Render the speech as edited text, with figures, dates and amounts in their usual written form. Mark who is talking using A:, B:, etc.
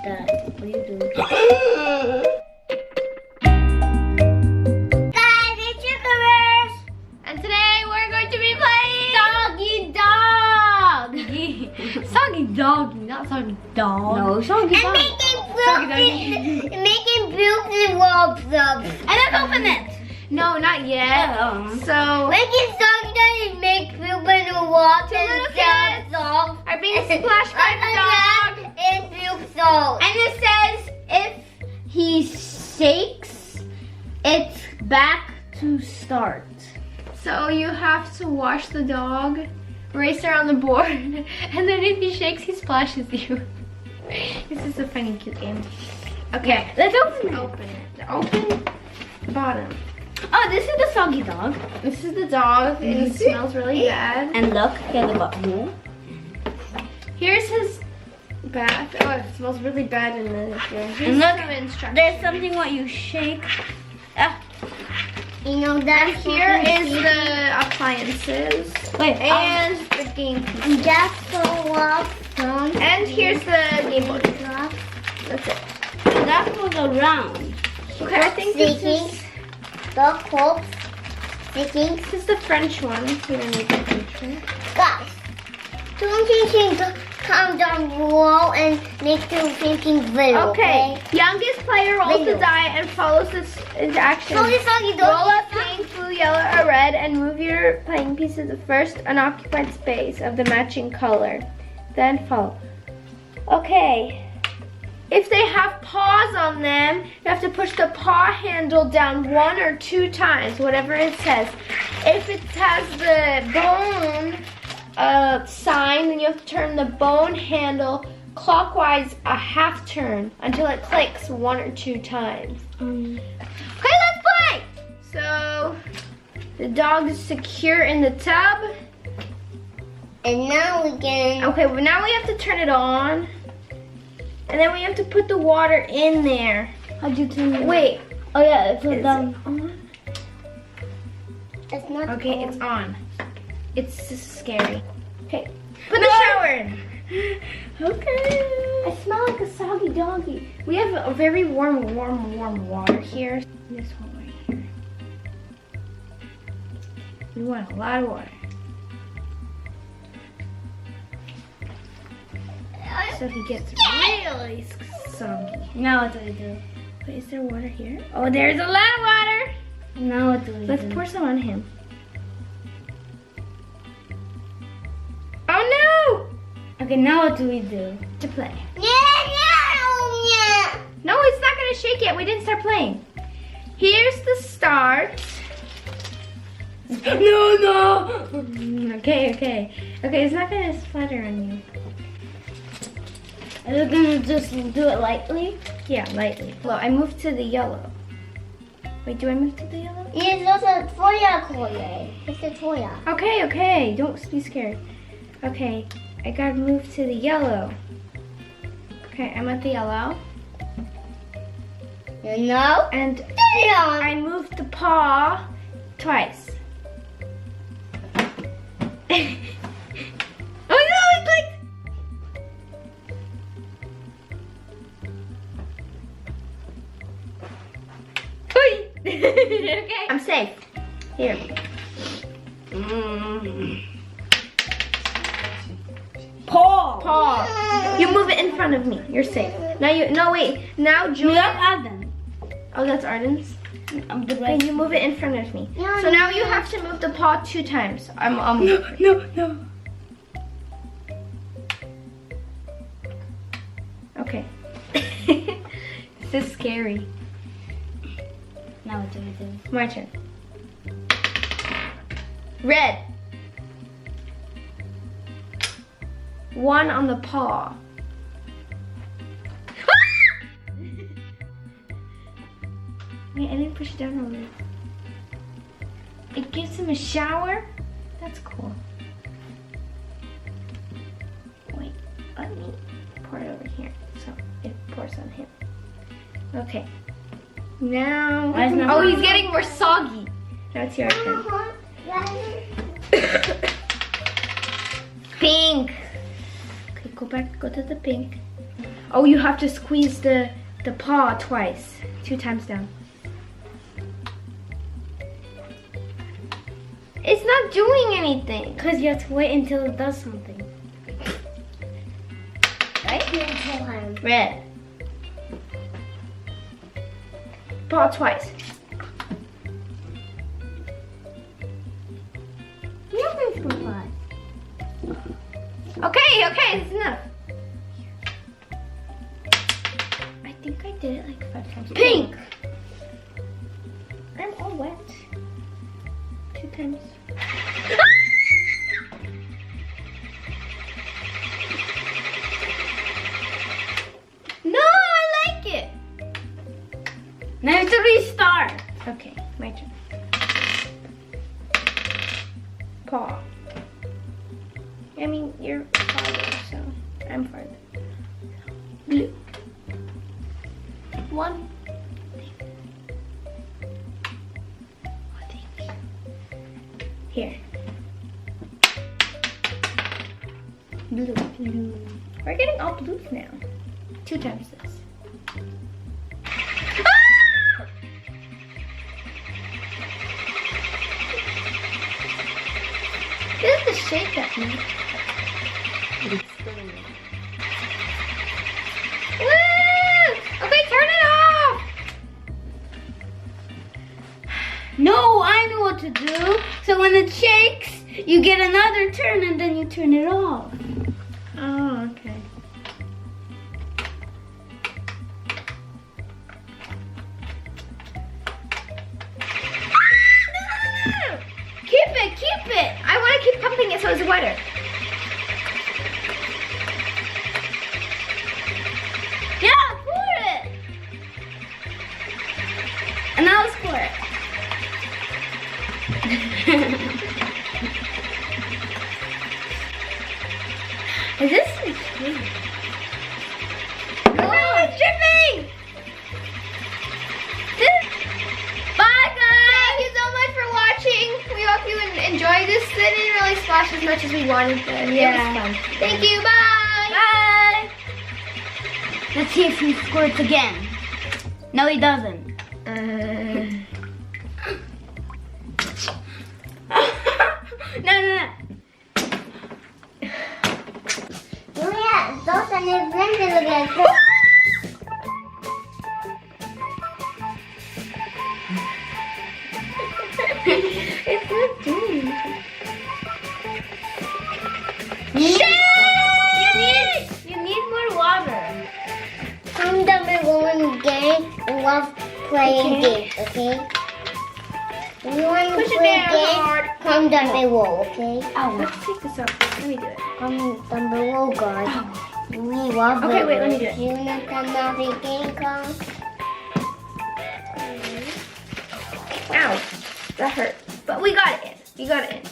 A: that. What are you doing?
B: Guys, it's Chickers!
C: And today we're going to be playing
A: Soggy Dog! Soggy Doggy, not Soggy Dog.
C: No, Soggy
B: I'm
C: Dog.
B: making beauty robes.
C: And let's open it. No, not yet. So
B: Making Soggy Doggy make poop in the water
C: Two little
B: and
C: kids
B: salt.
C: are being splashed by the dog.
B: And poop salt.
C: And it says if he shakes, it's back to start. So you have to wash the dog, race around the board, and then if he shakes, he splashes you. This is a funny, cute game. Okay, let's open it. Open the bottom.
A: Oh, this is the Soggy Dog.
C: This is the dog, and it smells really bad.
A: And look, here's the button.
C: Here's his bath. Oh, it smells really bad in the here. Here's
A: And look,
C: some instructions.
A: there's something what you shake.
B: You know that
C: Here is the appliances.
A: Wait,
C: And the game piece.
B: And that's so up.
C: And here's the game board. That's it.
A: that goes around.
C: Okay, I think this
B: Sticking.
C: is,
B: The corpse. Sticking.
C: this is the French one. We don't need the French one.
B: Guys, don't you think calm down roll and make them thinking video,
C: Okay, youngest player rolls
B: Video.
C: the die and follows this into action.
B: So this Soggy
C: Roll
B: Doggy.
C: a pink, blue, yellow, or red and move your playing piece to the first unoccupied space of the matching color. Then follow. Okay. If they have paws on them, you have to push the paw handle down 1 or 2 times, whatever it says. If it has the bone sign, then you have to turn the bone handle clockwise a half turn until it clicks 1 or 2 times. Okay, let's play! So, the dog is secure in the tub.
B: And now we can.
C: Okay, well now we have to turn it on. And then we have to put the water in there.
A: How'd you turn it?
C: Wait.
A: Oh yeah, it's
C: Is
A: down.
C: it on?
B: It's not.
C: Okay,
B: on.
C: it's on. It's just scary. Okay, put the shower in.
A: Okay.
C: I smell like a soggy doggy. We have a very warm water here. This one right here. We want a lot of water. So he gets really soggy.
A: Now what do we do?
C: Wait, is there water here? Oh, there's a lot of water.
A: Now what do we
C: Let's
A: do?
C: pour some on him. Oh no!
A: Okay, now what do we do?
C: To play.
B: Yeah.
C: No, it's not gonna shake yet. We didn't start playing. Here's the start.
A: No.
C: Okay, it's not gonna splatter on you.
A: Are you gonna just do it lightly?
C: Yeah, lightly. Well, I moved to the yellow. Wait, do I move to the yellow?
B: It's just a toya koye. It's a toya.
C: Okay, don't be scared. Okay, I gotta move to the yellow. Okay, I'm at the yellow.
B: You know?
C: And
B: Yeah.
C: I moved the paw twice. Oh no, it's like... Okay, I'm safe. Here. Paw. You move it in front of me. You're safe. No wait. Now
A: We
C: Julia.
A: have Adam.
C: Oh, that's Arden's.
A: I'm the
C: Okay, you move it in front of me.
B: No,
C: So now you have to move the paw 2 times.
A: No.
C: Okay. This is scary.
A: Now what do we do?
C: My turn. Red. 1 on the paw. Wait, I didn't push it down already. It gives him a shower? That's cool. Wait, let me pour it over here so it pours on him. Okay. Now,
A: Why is not-
C: oh, he's getting more soggy. Now it's your turn. Pink. Okay, go to the pink. Oh, you have to squeeze the paw twice. 2 times down. It's not doing anything.
A: Because you have to wait until it does something.
B: Right? Tell him.
C: Red. Paw twice.
B: Nothing's gonna fly.
C: Okay, that's enough. I think I did it like 5 times. Pink! I'm all wet. 2 times. No, I like it.
A: Now you have to restart.
C: Okay, my turn. Paw. I mean, you're farther, so I'm farther. Blue. 1. Here. Blue. We're getting all blues now. 2 times this. Ah! This is the shape at me. Woo! Okay, turn it off!
A: No, I know what to do. So when it shakes, you get another turn and then you turn it off.
C: Oh, okay. No. Keep it. I want to keep pumping it so it's wetter.
A: Yeah, pour it. And now let's pour it. Is this sweet?
C: No, it's dripping.
A: Bye, guys.
C: Thank you so much for watching. We hope you enjoyed this. It didn't really splash as much as we wanted, but it was fun. Thank you. Bye.
A: Bye. Let's see if he squirts again. No, he doesn't. No.
B: Yeah, those are the blended again.
C: It's not doing anything. You need more water.
B: I'm the one game and love playing games, okay? You want to
C: Push it
B: play
C: down
B: games?
C: hard.
B: Come down below, okay?
C: Let's take this off. Let me do it.
B: Come down below, guys. We love
C: Okay,
B: it.
C: wait, let me do it.
B: You know, come down the game, come.
C: Ow. That hurt. But we got it in.